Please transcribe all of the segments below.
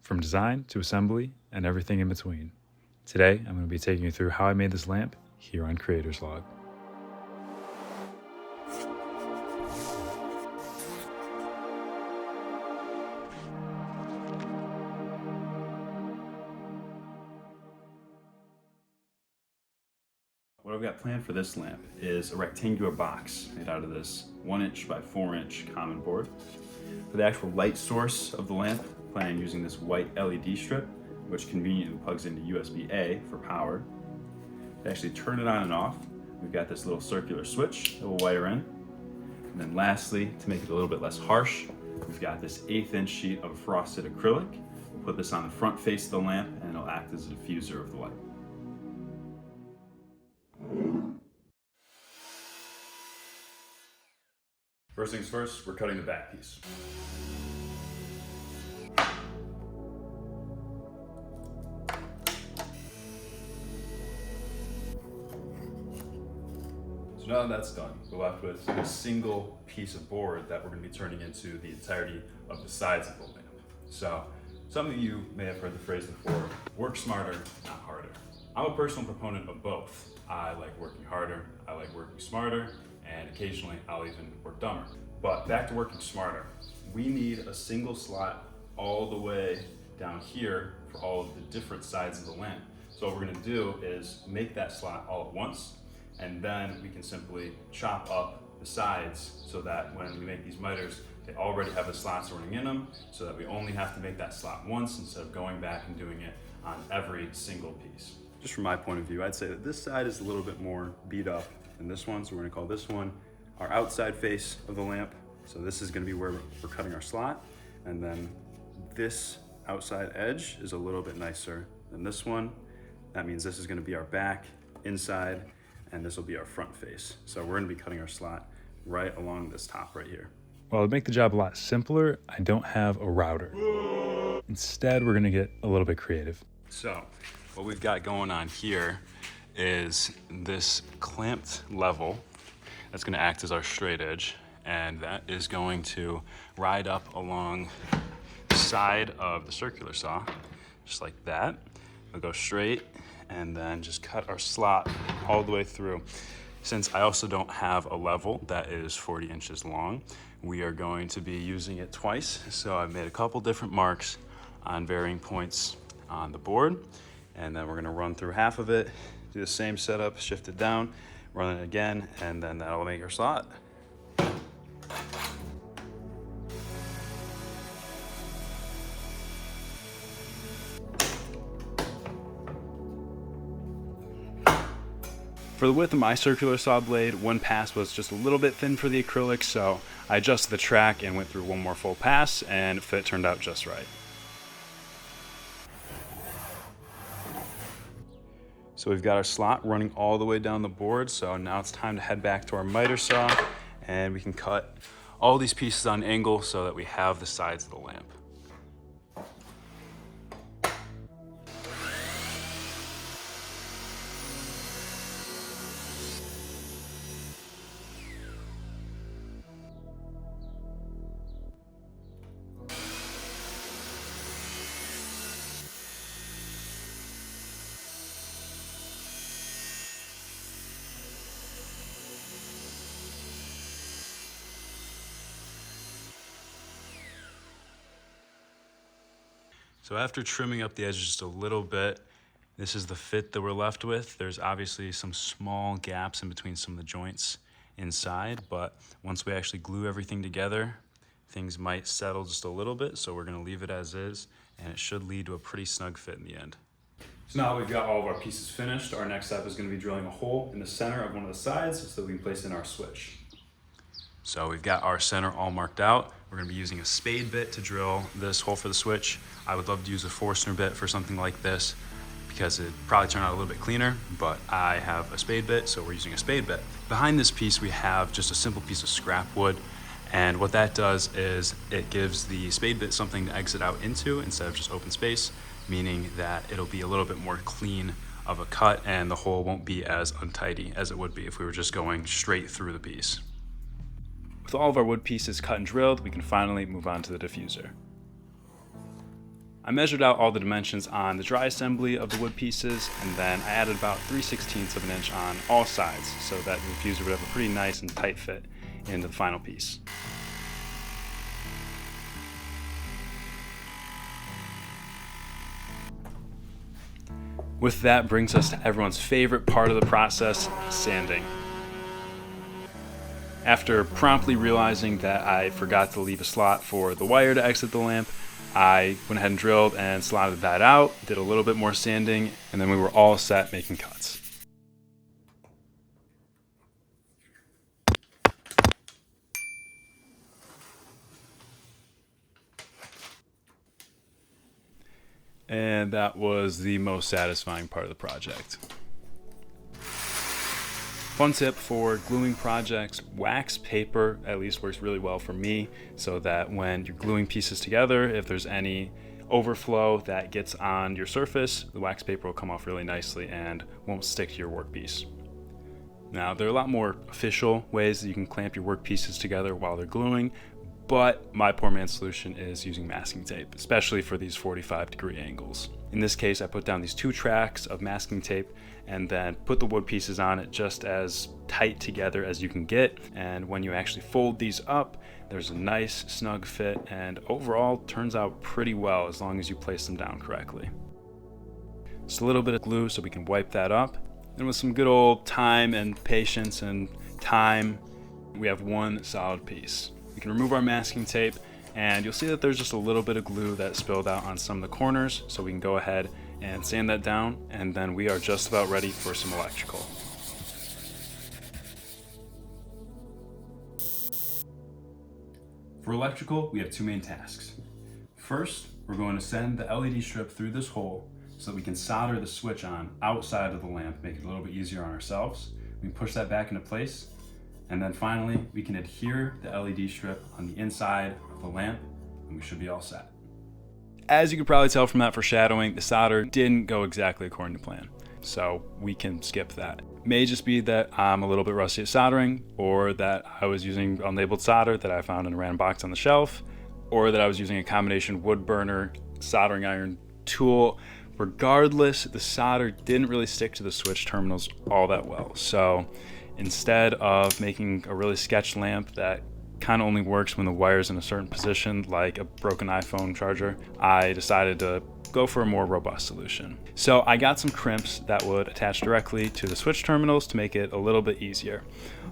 from design to assembly and everything in between. Today, I'm going to be taking you through how I made this lamp here on Creator's Log. What I've got planned for this lamp is a rectangular box made out of this 1" by 4" common board. For the actual light source of the lamp, I plan on using this white LED strip, which conveniently plugs into USB-A for power. To actually turn it on and off, we've got this little circular switch that we'll wire in. And then lastly, to make it a little bit less harsh, we've got this 1/8" sheet of frosted acrylic. We'll put this on the front face of the lamp and it'll act as a diffuser of the light. First things first, we're cutting the back piece. So now that that's done, we're left with a single piece of board that we're going to be turning into the entirety of the sides of the lamp. So, some of you may have heard the phrase before, work smarter, not harder. I'm a personal proponent of both. I like working harder, I like working smarter, and occasionally I'll even work dumber. But back to working smarter. We need a single slot all the way down here for all of the different sides of the lamp. So what we're gonna do is make that slot all at once, and then we can simply chop up the sides so that when we make these miters, they already have the slots running in them, so that we only have to make that slot once instead of going back and doing it on every single piece. Just from my point of view, I'd say that this side is a little bit more beat up than this one, so we're gonna call this one our outside face of the lamp. So this is gonna be where we're cutting our slot, and then this outside edge is a little bit nicer than this one. That means this is gonna be our back, inside, and this will be our front face. So we're gonna be cutting our slot right along this top right here. Well, to make the job a lot simpler, I don't have a router. Instead, we're gonna get a little bit creative. So what we've got going on here is this clamped level that's gonna act as our straight edge, and that is going to ride up along the side of the circular saw, just like that. We'll go straight and then just cut our slot all the way through. Since I also don't have a level that is 40 inches long, we are going to be using it twice. So I've made a couple different marks on varying points on the board, and then we're gonna run through half of it, do the same setup, shift it down, run it again, and then that'll make our slot. For the width of my circular saw blade, one pass was just a little bit thin for the acrylic, so I adjusted the track and went through one more full pass, and fit turned out just right. So we've got our slot running all the way down the board, so now it's time to head back to our miter saw, and we can cut all these pieces on angle so that we have the sides of the lamp. So after trimming up the edges just a little bit, this is the fit that we're left with. There's obviously some small gaps in between some of the joints inside, but once we actually glue everything together, things might settle just a little bit, so we're gonna leave it as is, and it should lead to a pretty snug fit in the end. So now we've got all of our pieces finished, our next step is gonna be drilling a hole in the center of one of the sides so that we can place in our switch. So we've got our center all marked out. We're gonna be using a spade bit to drill this hole for the switch. I would love to use a Forstner bit for something like this because it'd probably turn out a little bit cleaner, but I have a spade bit, so we're using a spade bit. Behind this piece, we have just a simple piece of scrap wood, and what that does is it gives the spade bit something to exit out into instead of just open space, meaning that it'll be a little bit more clean of a cut and the hole won't be as untidy as it would be if we were just going straight through the piece. With all of our wood pieces cut and drilled, we can finally move on to the diffuser. I measured out all the dimensions on the dry assembly of the wood pieces, and then I added about 3/16 of an inch on all sides so that the diffuser would have a pretty nice and tight fit into the final piece. With that brings us to everyone's favorite part of the process, sanding. After promptly realizing that I forgot to leave a slot for the wire to exit the lamp, I went ahead and drilled and slotted that out, did a little bit more sanding, and then we were all set making cuts. And that was the most satisfying part of the project. Fun tip for gluing projects, wax paper at least works really well for me, so that when you're gluing pieces together, if there's any overflow that gets on your surface, the wax paper will come off really nicely and won't stick to your workpiece. Now, there are a lot more official ways that you can clamp your workpieces together while they're gluing, but my poor man's solution is using masking tape, especially for these 45-degree angles. In this case, I put down these 2 tracks of masking tape and then put the wood pieces on it just as tight together as you can get. And when you actually fold these up, there's a nice snug fit, and overall turns out pretty well as long as you place them down correctly. Just a little bit of glue so we can wipe that up. And with some good old time and patience and time, we have one solid piece. We can remove our masking tape, and you'll see that there's just a little bit of glue that spilled out on some of the corners, so we can go ahead and sand that down, and then we are just about ready for some electrical. For electrical, we have 2 main tasks. First, we're going to send the LED strip through this hole so that we can solder the switch on outside of the lamp, make it a little bit easier on ourselves. We can push that back into place, and then finally, we can adhere the LED strip on the inside of the lamp, and we should be all set. As you can probably tell from that foreshadowing, the solder didn't go exactly according to plan, so we can skip that. It may just be that I'm a little bit rusty at soldering, or that I was using unlabeled solder that I found in a random box on the shelf, or that I was using a combination wood burner soldering iron tool. Regardless, the solder didn't really stick to the switch terminals all that well. So instead of making a really sketched lamp that kind of only works when the wire's in a certain position, like a broken iPhone charger, I decided to go for a more robust solution. So I got some crimps that would attach directly to the switch terminals to make it a little bit easier.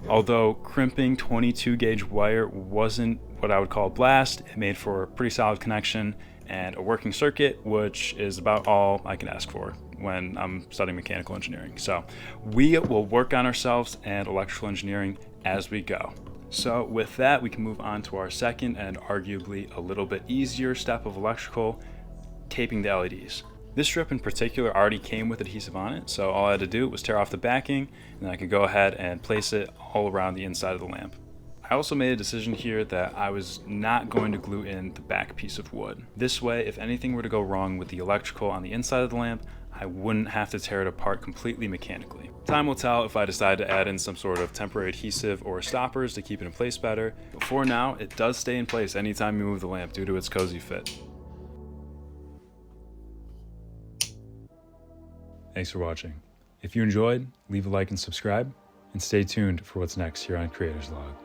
Although crimping 22 gauge wire wasn't what I would call a blast, it made for a pretty solid connection and a working circuit, which is about all I can ask for when I'm studying mechanical engineering. So we will work on ourselves and electrical engineering as we go. So with that, we can move on to our second and arguably a little bit easier step of electrical, taping the LEDs. This strip in particular already came with adhesive on it, so all I had to do was tear off the backing, and then I could go ahead and place it all around the inside of the lamp. I also made a decision here that I was not going to glue in the back piece of wood. This way, if anything were to go wrong with the electrical on the inside of the lamp, I wouldn't have to tear it apart completely mechanically. Time will tell if I decide to add in some sort of temporary adhesive or stoppers to keep it in place better, but for now, it does stay in place anytime you move the lamp due to its cozy fit. Thanks for watching. If you enjoyed, leave a like and subscribe, and stay tuned for what's next here on Creator's Log.